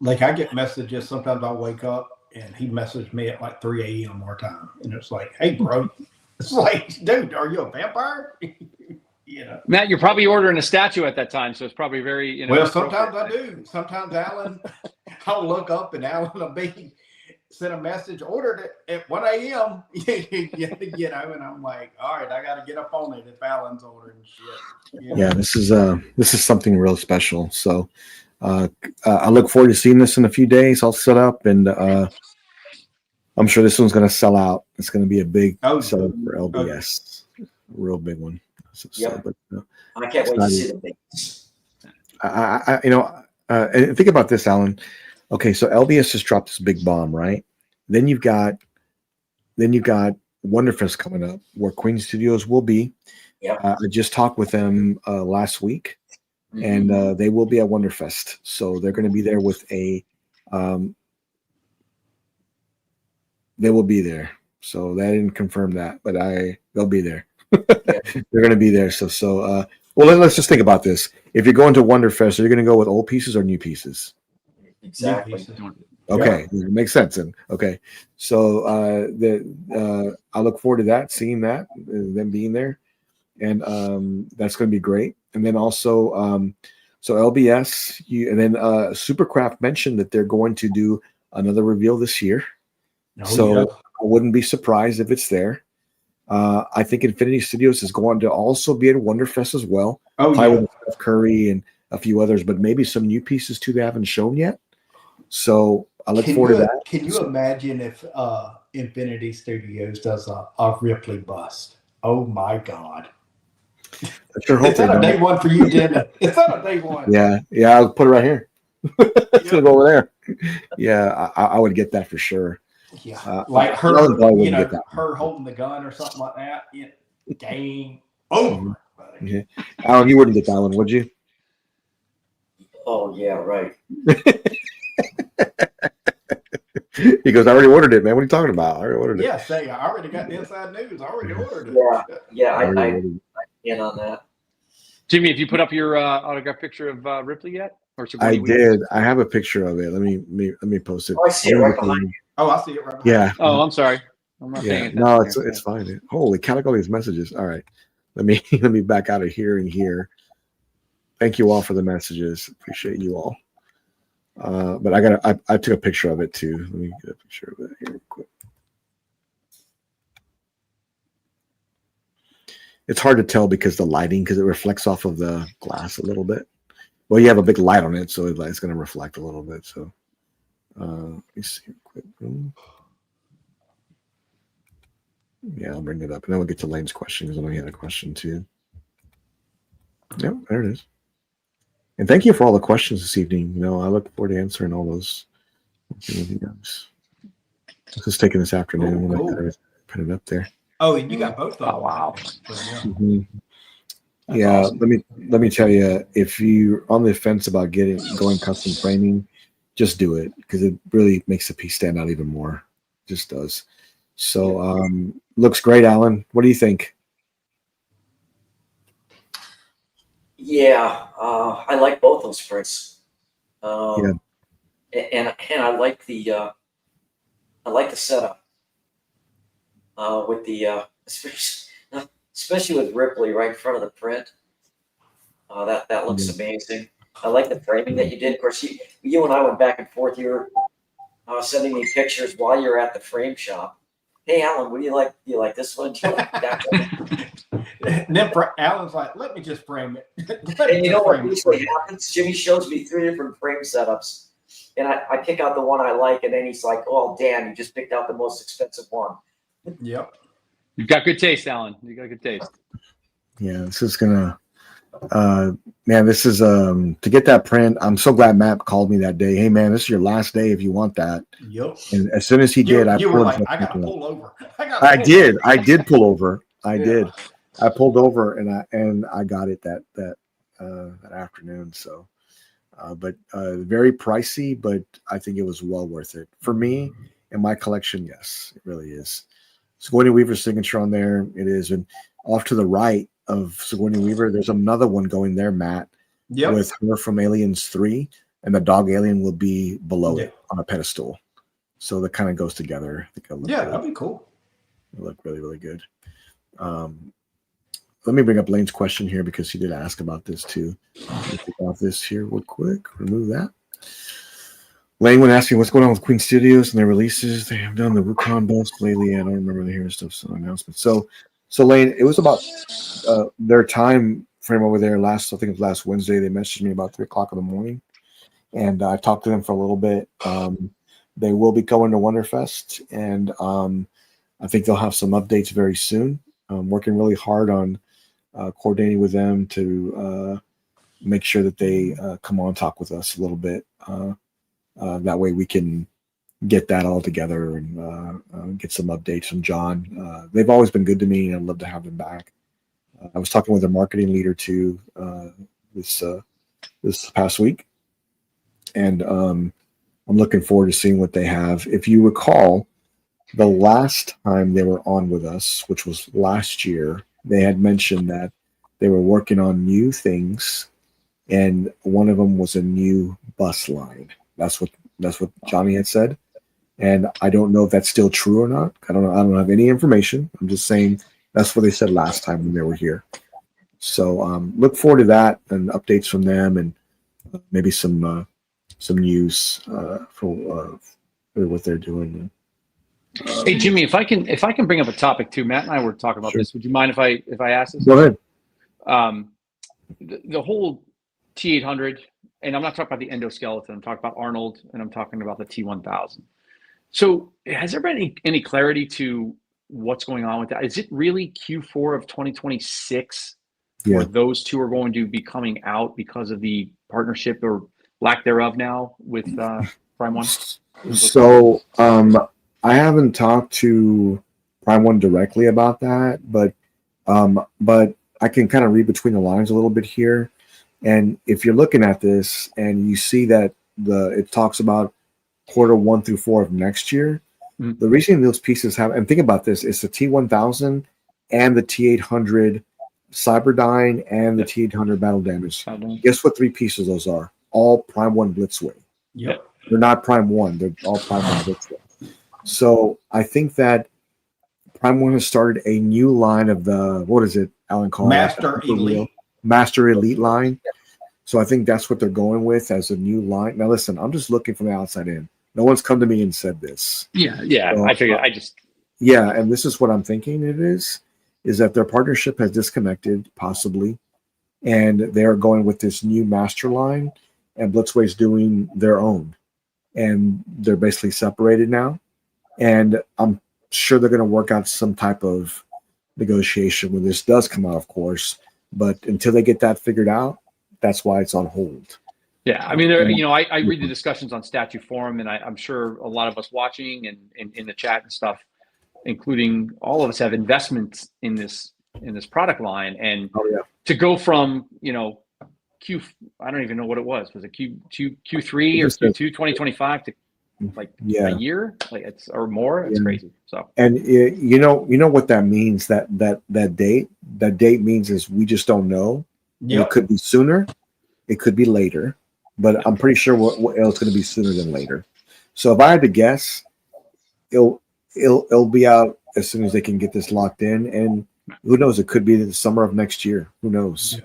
Like I get messages. Sometimes I'll wake up and he messaged me at like 3 a.m. our time, and it's like, "Hey, bro," it's like, "Dude, are you a vampire?" Matt, you're probably ordering a statue at that time, so it's probably very, Well, sometimes I do. Sometimes Alan, I'll look up and Alan will send a message, ordered it at 1 a.m. And I'm like, all right, I got to get up on it if Alan's ordering shit. Yeah, this is something real special. So I look forward to seeing this in a few days. I'll set up, and I'm sure this one's going to sell out. It's going to be a big seller for LBS, a real big one. But, I can't wait to see the things. And think about this, Alan. Okay, so LBS just dropped this big bomb, right? Then you've got Wonderfest coming up, where Queen Studios will be. Yeah, I just talked with them last week, and they will be at Wonderfest. So they're going to be there with a. They will be there. So they didn't confirm that, but they'll be there. They're going to be there. So well, let's just think about this. If you're going to Wonderfest, are you going to go with old pieces or new pieces? Exactly. Okay, it makes sense. And okay, so I look forward to that, seeing that, them being there, and that's going to be great. And then also, so LBS, and then Supercraft mentioned that they're going to do another reveal this year. I wouldn't be surprised if it's there. I think Infinity Studios is going to also be at Wonderfest as well. With Steph Curry and a few others, but maybe some new pieces too they haven't shown yet. So I look forward to that. Can you imagine if Infinity Studios does a Ripley bust? Oh my God! I sure hope it's not a day one for you, Jen. It's not a day one. Yeah, I'll put it right here. It's gonna go over there. Yeah, I would get that for sure. Yeah, like her, her holding the gun or something like that. Game over. Yeah. Alan, you wouldn't get that one, would you? Oh yeah, right. He goes, I already ordered it, man. What are you talking about? I already ordered it. Yeah, say I already got the inside news. I already ordered it. Yeah, I already I ordered it. in on that. Jimmy, have you put up your autograph picture of Ripley yet? Or I Sigourney Weaver? did. I have a picture of it. Let me post it. Oh, I see it right behind you. Oh, I see it right behind Yeah. you. Oh, I'm sorry. I'm not paying Yeah. attention. No, here. it's fine. Holy cow, look at all these messages. All right. Let me back out of here and here. Thank you all for the messages. Appreciate you all. But I took a picture of it too. Let me get a picture of it here real quick. It's hard to tell because the lighting, because it reflects off of the glass a little bit. Well, you have a big light on it, so it's going to reflect a little bit. So let me see real quick. Yeah, I'll bring it up. And then we'll get to Lane's question because I know he had a question too. Yep, there it is. And thank you for all the questions this evening. I look forward to answering all those. This is taking this afternoon when I got everything put it up there. Oh, and you got both of them. Oh, wow. Yeah, Awesome. let me tell you, if you're on the fence about going custom framing, just do it because it really makes the piece stand out even more. It just does. So looks great, Alan. What do you think? Yeah, I like both those prints. Yeah. And I like the setup with the especially with Ripley right in front of the print. That looks amazing. I like the framing that you did. Of course, you and I went back and forth. You were sending me pictures while you're at the frame shop. Hey, Alan, what do you like? Do you like this one? Do you like that one? And then Alan's like, let me just frame it. And you know what usually happens? Jimmy shows me 3 different frame setups, and I pick out the one I like, and then he's like, "Oh, damn, you just picked out the most expensive one." Yep. You've got good taste, Alan. You got good taste. Yeah, this is gonna. Man, this is to get that print. I'm so glad Matt called me that day. Hey, man, this is your last day if you want that. Yep. And as soon as he did, you were like, I got to pull over. I did pull over. I did. I pulled over and I got it that afternoon. So, but very pricey, but I think it was well worth it for me and my collection. Yes, it really is. Sigourney Weaver's signature on there. It is, and off to the right of Sigourney Weaver, there's another one going there, Matt, with her from Aliens 3, and the dog alien will be below it on a pedestal. So that kind of goes together. I think that'd be cool. It'll look really, really good. Let me bring up Lane's question here because he did ask about this too. Take off this here real quick. Remove that. Lane went asking what's going on with Queen Studios and their releases. They have done the Wukong bust lately. I don't remember the hearing stuff, so announcement. So Lane, it was about their time frame over there I think it was last Wednesday. They messaged me about 3:00 in the morning, and I talked to them for a little bit. They will be going to Wonderfest, and I think they'll have some updates very soon. I'm working really hard on coordinating with them to make sure that they come on and talk with us a little bit. That way we can get that all together and get some updates from John. They've always been good to me, and I'd love to have them back. I was talking with their marketing leader too this past week, and I'm looking forward to seeing what they have. If you recall, the last time they were on with us, which was last year, they had mentioned that they were working on new things, and one of them was a new bus line. That's what Johnny had said, and I don't know if that's still true or not. I don't have any information. I'm just saying that's what they said last time when they were here. So look forward to that and updates from them, and maybe some news for what they're doing. Hey Jimmy, if I can bring up a topic too. Matt and I were talking about this. Would you mind if I ask this? Go ahead. The whole T800, and I'm not talking about the endoskeleton. I'm talking about Arnold, and I'm talking about the T1000. So has there been any clarity to what's going on with that? Is it really Q4 of 2026 where those two are going to be coming out because of the partnership or lack thereof now with Prime One? So I haven't talked to Prime One directly about that, but I can kind of read between the lines a little bit here. And if you're looking at this and you see that it talks about quarter 1 through 4 of next year. Mhm. The reason those pieces have, and think about this, it's the T1000 and the T800 Cyberdyne and the T800 Battle Damage. Guess what 3 pieces those are? All Prime 1 Blitzway. Yep. They're not Prime 1. They're all Prime 1 Blitzway. So I think that Prime 1 has started a new line of the, what is it, Alan called Master Elite. Master Elite line. So I think that's what they're going with as a new line. Now, listen, I'm just looking from the outside in. No one's come to me and said this. Yeah. So, I figured. Yeah, and this is what I'm thinking it is that their partnership has disconnected, possibly, and they're going with this new master line, and Blitzway's doing their own. And they're basically separated now. And I'm sure they're going to work out some type of negotiation when this does come out, of course. But until they get that figured out, that's why it's on hold. Yeah, I mean, I read the discussions on Statue Forum, and I'm sure a lot of us watching and in the chat and stuff, including all of us, have investments in this product line. And to go from I don't even know what it was. Was it Q3 or Q2 2025 to like a year, like it's or more? It's crazy. So and you know what that means. That date means is we just don't know. It could be sooner, it could be later, but I'm pretty sure what else going to be sooner than later. So if I had to guess, it'll be out as soon as they can get this locked in, and who knows? It could be the summer of next year. Who knows?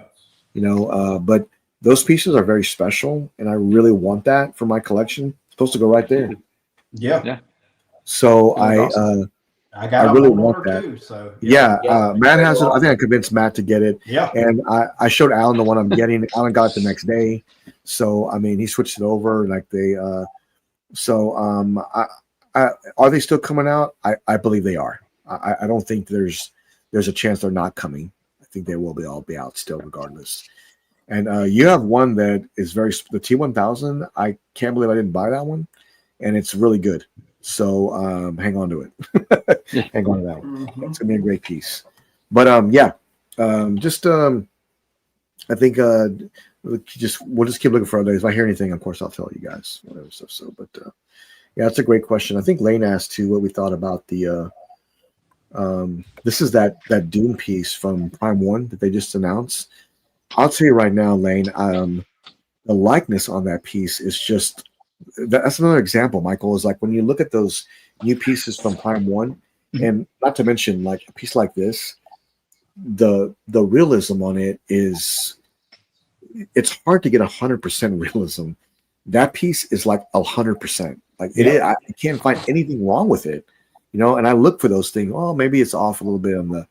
But those pieces are very special, and I really want that for my collection. It's supposed to go right there. Yeah. So I really want that. Too, so Matt has it. I think I convinced Matt to get it. Yeah. And I showed Alan the one I'm getting. Alan got it the next day. So I mean, he switched it over. Like they. Are they still coming out? I believe they are. I don't think there's a chance they're not coming. I think they will all be out still, regardless. And you have one that is the T1000. I can't believe I didn't buy that one, and it's really good. So hang on to it. Hang on to that one. Mm-hmm. It's gonna be a great piece. But I think we'll just keep looking for other days. If I hear anything, of course, I'll tell you guys. Whatever stuff. So, but that's a great question. I think Lane asked too what we thought about the. This is that Dune piece from Prime 1 that they just announced. I'll tell you right now, Lane. The likeness on that piece is just. That's another example, Michael, is like when you look at those new pieces from Prime 1, and not to mention like a piece like this, the realism on it it's hard to get 100% realism. That piece is like 100%. Like it is, I can't find anything wrong with it, and I look for those things. Oh, maybe it's off a little bit on the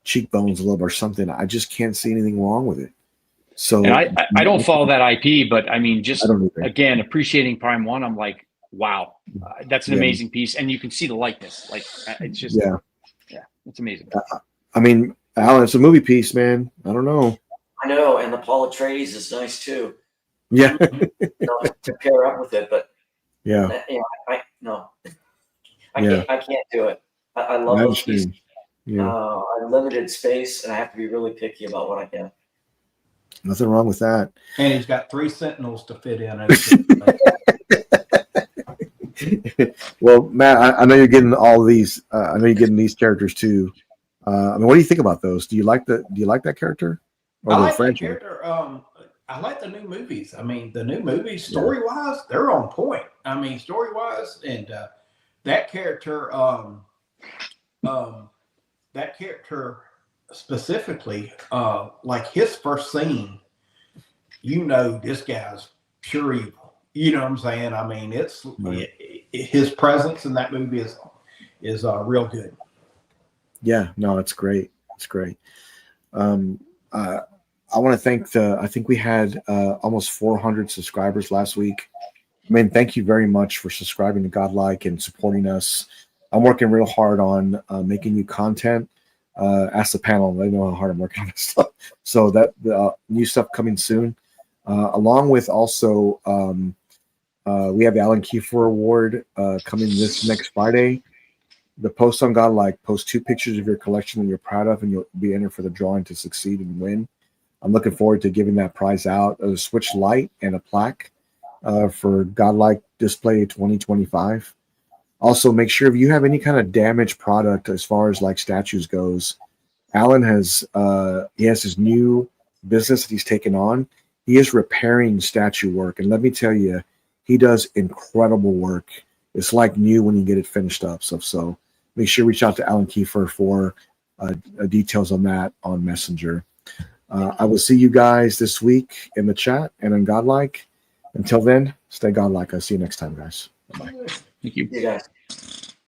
cheekbones a little bit or something. I just can't see anything wrong with it. So and I don't follow that IP, but I mean, just again, appreciating Prime 1, I'm like, wow, that's an amazing piece. And you can see the likeness. Like it's just, it's amazing. I mean, Alan, it's a movie piece, man. I don't know. I know. And the Paul Atreides is nice too. Yeah. To pair up with it, but I can't do it. I love those pieces. I'm limited space and I have to be really picky about what I get. Nothing wrong with that. And he's got 3 sentinels to fit in. Well, Matt, I know you're getting all these. I know you're getting these characters too. I mean, what do you think about those? Do you like that character? Or I like that character. I like the new movies. I mean, the new movies, story-wise, they're on point. I mean, story-wise, and that character, specifically, like his first scene, this guy's pure evil. You know what I'm saying? I mean, his presence in that movie is real good. Yeah, no, it's great. It's great. I want to thank I think we had almost 400 subscribers last week. I mean, thank you very much for subscribing to Godlike and supporting us. I'm working real hard on making new content. Ask the panel; they know how hard I'm working on this stuff. So that new stuff coming soon, along with also we have the Alan Kiefer Award coming this next Friday. The post on Godlike, post 2 pictures of your collection that you're proud of, and you'll be entered for the drawing to succeed and win. I'm looking forward to giving that prize out, a Switch Lite and a plaque for Godlike Display 2025. Also, make sure if you have any kind of damaged product as far as like statues goes, Alan has he has his new business that he's taken on. He is repairing statue work, and let me tell you, he does incredible work. It's like new when you get it finished up. So make sure you reach out to Alan Kiefer for details on that on Messenger. I will see you guys this week in the chat and on Godlike. Until then, stay Godlike. I'll see you next time, guys. Bye-bye. Thank you. You guys.